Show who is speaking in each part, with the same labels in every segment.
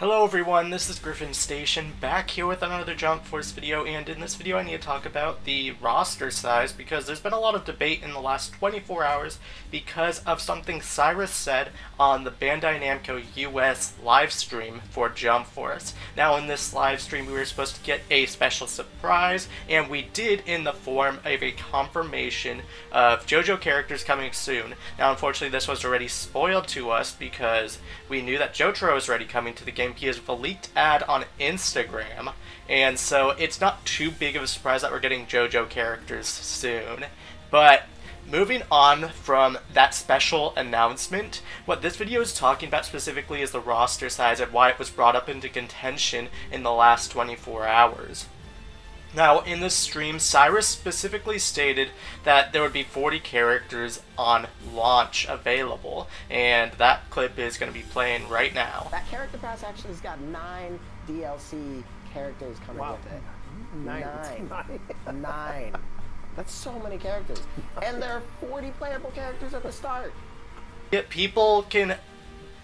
Speaker 1: Hello everyone, this is Griffin Station, back here with another Jump Force video, and in this video I need to talk about the roster size because there's been a lot of debate in the last 24 hours because of something Cyrus said on the Bandai Namco US live stream for Jump Force. Now in this live stream we were supposed to get a special surprise, and we did in the form of a confirmation of JoJo characters coming soon. Now unfortunately this was already spoiled to us because we knew that Jotaro is already coming to the game. He has a leaked ad on Instagram, and so it's not too big of a surprise that we're getting JoJo characters soon. But moving on from that special announcement, what this video is talking about specifically is the roster size and why it was brought up into contention in the last 24 hours. Now, in this stream, Cyrus specifically stated that there would be 40 characters on launch available, and that clip is going to be playing right now.
Speaker 2: That character pass actually has got 9 DLC characters coming with it. Nine. That's so many characters. And there are 40 playable characters at the start.
Speaker 1: Yet people can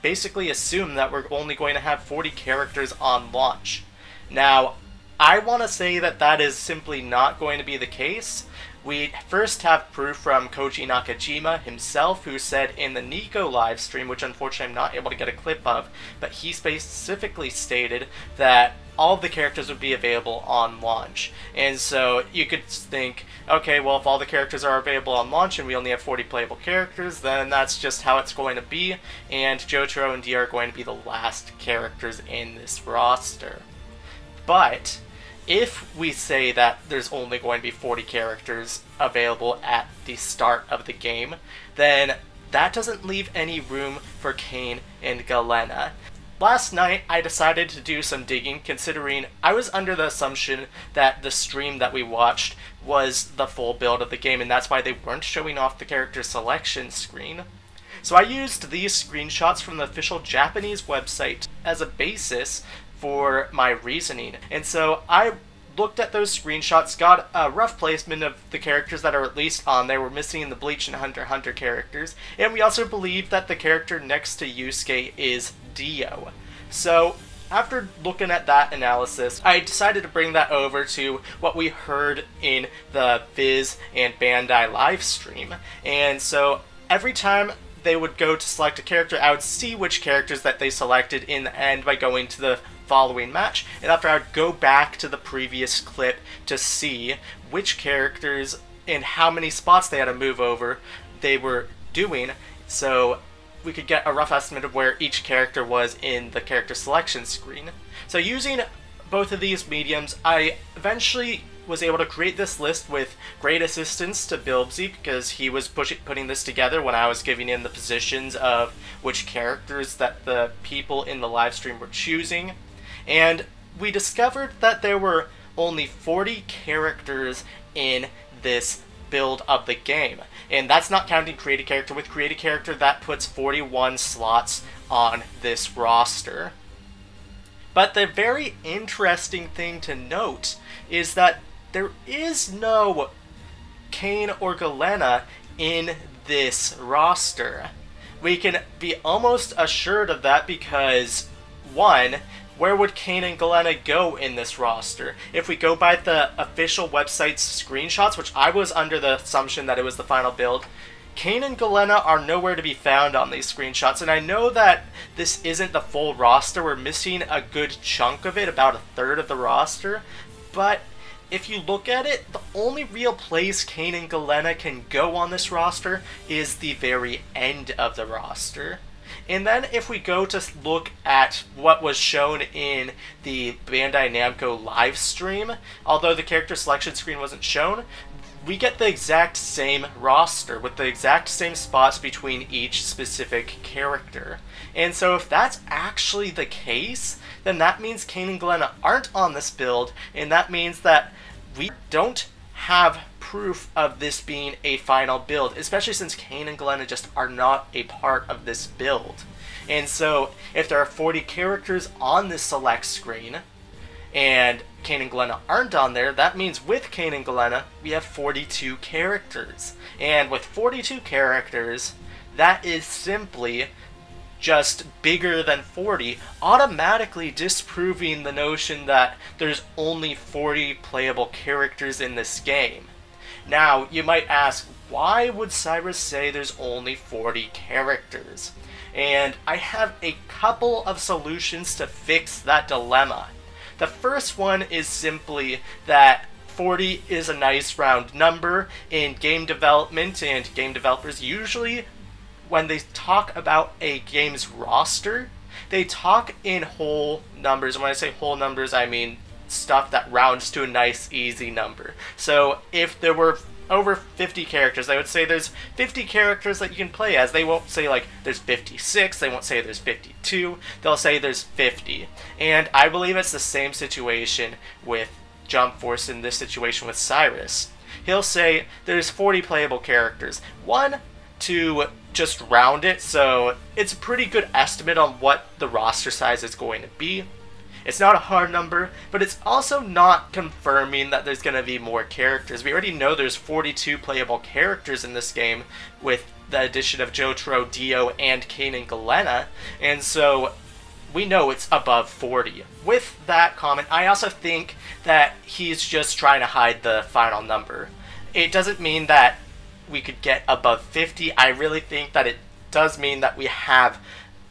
Speaker 1: basically assume that we're only going to have 40 characters on launch. Now, I want to say that that is simply not going to be the case. We first have proof from Koji Nakajima himself, who said in the Nico live stream, which unfortunately I'm not able to get a clip of, but he specifically stated that all of the characters would be available on launch. And so you could think, okay, well if all the characters are available on launch and we only have 40 playable characters, then that's just how it's going to be, and Jotaro and D are going to be the last characters in this roster. But if we say that there's only going to be 40 characters available at the start of the game, then that doesn't leave any room for Cain and Galena. Last night, I decided to do some digging, considering I was under the assumption that the stream that we watched was the full build of the game, and that's why they weren't showing off the character selection screen. So I used these screenshots from the official Japanese website as a basis for my reasoning. And so I looked at those screenshots, got a rough placement of the characters that are at least on there. We're missing the Bleach and Hunter x Hunter characters, and we also believe that the character next to Yusuke is Dio. So after looking at that analysis, I decided to bring that over to what we heard in the Viz and Bandai live stream. And so every time they would go to select a character, I would see which characters that they selected in the end by going to the following match, and after I would go back to the previous clip to see which characters and how many spots they had to move over they were doing, so we could get a rough estimate of where each character was in the character selection screen. So using both of these mediums, I eventually was able to create this list with great assistance to Bilbzy, because he was putting this together when I was giving in the positions of which characters that the people in the live stream were choosing. And we discovered that there were only 40 characters in this build of the game. And that's not counting Create a Character. With Create a Character, that puts 41 slots on this roster. But the very interesting thing to note is that there is no Cain or Galena in this roster. We can be almost assured of that because, one, where would Cain and Galena go in this roster? If we go by the official website's screenshots, which I was under the assumption that it was the final build, Cain and Galena are nowhere to be found on these screenshots, and I know that this isn't the full roster. We're missing a good chunk of it, about a third of the roster, but if you look at it, the only real place Cain and Galena can go on this roster is the very end of the roster. And then if we go to look at what was shown in the Bandai Namco live stream, although the character selection screen wasn't shown, we get the exact same roster with the exact same spots between each specific character. And so if that's actually the case, then that means Cain and Galena aren't on this build, and that means that we don't have proof of this being a final build, especially since Cain and Galena just are not a part of this build. And so if there are 40 characters on this select screen and Cain and Galena aren't on there, that means with Cain and Galena we have 42 characters. And with 42 characters, that is simply just bigger than 40, automatically disproving the notion that there's only 40 playable characters in this game. Now, you might ask, why would Cyrus say there's only 40 characters? And I have a couple of solutions to fix that dilemma. The first one is simply that 40 is a nice round number in game development, and game developers usually, when they talk about a game's roster, they talk in whole numbers. And when I say whole numbers, I mean stuff that rounds to a nice, easy number. So if there were over 50 characters, they would say there's 50 characters that you can play as. They won't say like there's 56, they won't say there's 52, they'll say there's 50. And I believe it's the same situation with Jump Force in this situation with Cyrus. He'll say there's 40 playable characters. One, to just round it, so it's a pretty good estimate on what the roster size is going to be. It's not a hard number, but it's also not confirming that there's going to be more characters. We already know there's 42 playable characters in this game with the addition of Jotaro, Dio, and Kane and Galena, and so we know it's above 40. With that comment, I also think that he's just trying to hide the final number. It doesn't mean that we could get above 50. I really think that it does mean that we have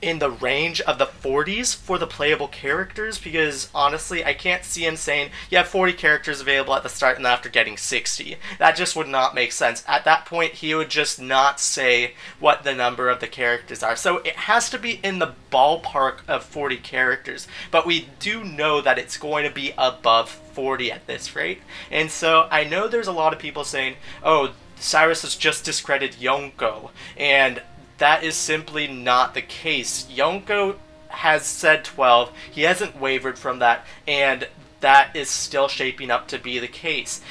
Speaker 1: in the range of the 40s for the playable characters, because honestly I can't see him saying you have 40 characters available at the start and then after getting 60. That just would not make sense. At that point he would just not say what the number of the characters are. So it has to be in the ballpark of 40 characters, but we do know that it's going to be above 40 at this rate. And so I know there's a lot of people saying, oh, Cyrus has just discredited Yonko, and that is simply not the case. Yonko has said 12, he hasn't wavered from that, and that is still shaping up to be the case.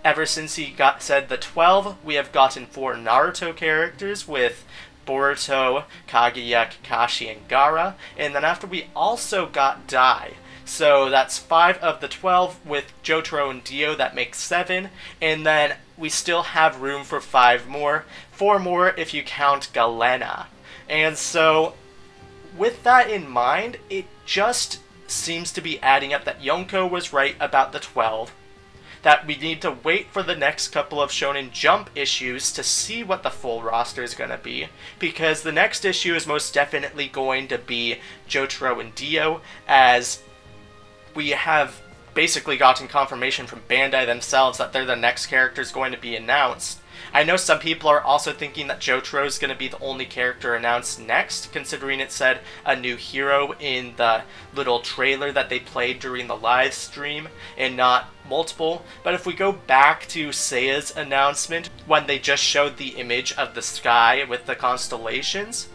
Speaker 1: Ever since he said the 12, we have gotten 4 Naruto characters with Boruto, Kaguya, Kakashi, and Gaara, and then after we also got Dai. So that's 5 of the 12 with Jotaro and Dio, that makes 7, and then we still have room for 5 more, 4 more if you count Galena. And so with that in mind, it just seems to be adding up that Yonko was right about the 12, that we need to wait for the next couple of Shonen Jump issues to see what the full roster is going to be, because the next issue is most definitely going to be Jotaro and Dio, as we have basically gotten confirmation from Bandai themselves that they're the next characters going to be announced. I know some people are also thinking that Jotaro is going to be the only character announced next, considering it said a new hero in the little trailer that they played during the live stream, and not multiple. But if we go back to Seiya's announcement, when they just showed the image of the sky with the constellations,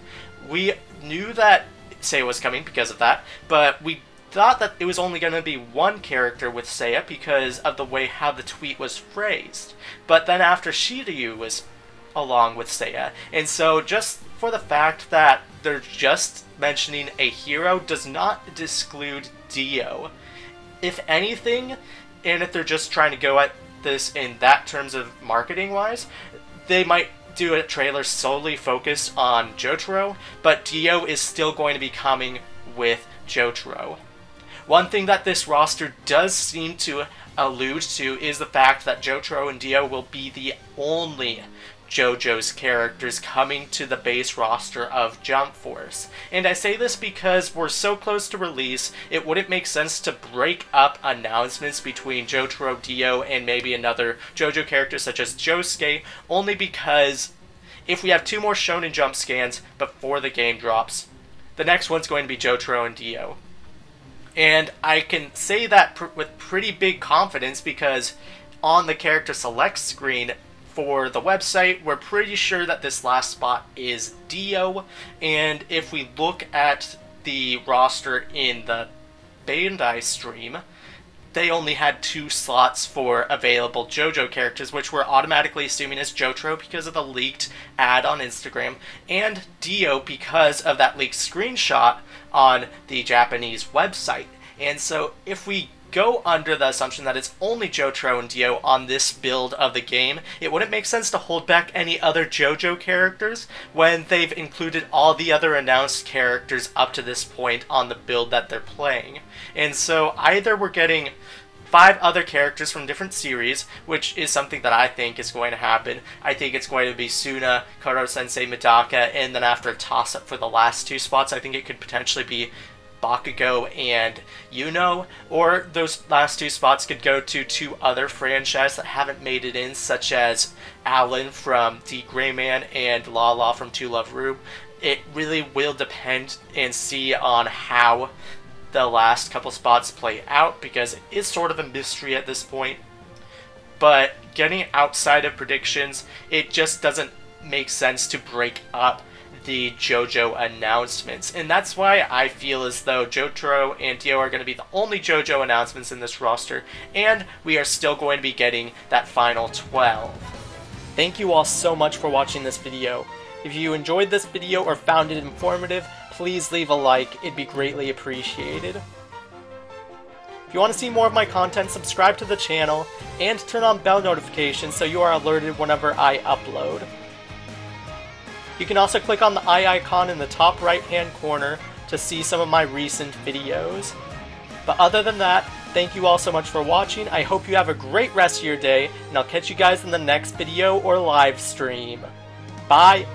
Speaker 1: we knew that Seiya was coming because of that, but we thought that it was only going to be one character with Seiya because of the way how the tweet was phrased. But then after Shiryu was along with Seiya, and so just for the fact that they're just mentioning a hero does not exclude Dio. If anything, and if they're just trying to go at this in that terms of marketing wise, they might do a trailer solely focused on Jotaro, but Dio is still going to be coming with Jotaro. One thing that this roster does seem to allude to is the fact that Jotaro and Dio will be the only JoJo's characters coming to the base roster of Jump Force. And I say this because we're so close to release, it wouldn't make sense to break up announcements between Jotaro, Dio, and maybe another JoJo character such as Josuke, only because if we have 2 more Shonen Jump scans before the game drops, the next one's going to be Jotaro and Dio. And I can say that with pretty big confidence because on the character select screen for the website, we're pretty sure that this last spot is Dio. And if we look at the roster in the Bandai stream, they only had 2 slots for available JoJo characters, which we're automatically assuming is Jotaro because of the leaked ad on Instagram, and Dio because of that leaked screenshot on the Japanese website. And so if we go under the assumption that it's only Jotaro and Dio on this build of the game, it wouldn't make sense to hold back any other JoJo characters when they've included all the other announced characters up to this point on the build that they're playing. And so either we're getting 5 other characters from different series, which is something that I think is going to happen. I think it's going to be Suna, Karo-sensei, Medaka, and then after a toss-up for the last 2 spots, I think it could potentially be Bakugo and Yuno, or those last 2 spots could go to 2 other franchises that haven't made it in, such as Alan from The Gray Man and Lala from To Love Ru. It really will depend and see on how the last couple spots play out, because it is sort of a mystery at this point. But getting outside of predictions, it just doesn't make sense to break up the JoJo announcements, and that's why I feel as though Jotaro and Dio are going to be the only JoJo announcements in this roster, and we are still going to be getting that final 12. Thank you all so much for watching this video. If you enjoyed this video or found it informative, please leave a like, it'd be greatly appreciated. If you want to see more of my content, subscribe to the channel, and turn on bell notifications so you are alerted whenever I upload. You can also click on the eye icon in the top right hand corner to see some of my recent videos. But other than that, thank you all so much for watching. I hope you have a great rest of your day, and I'll catch you guys in the next video or live stream. Bye!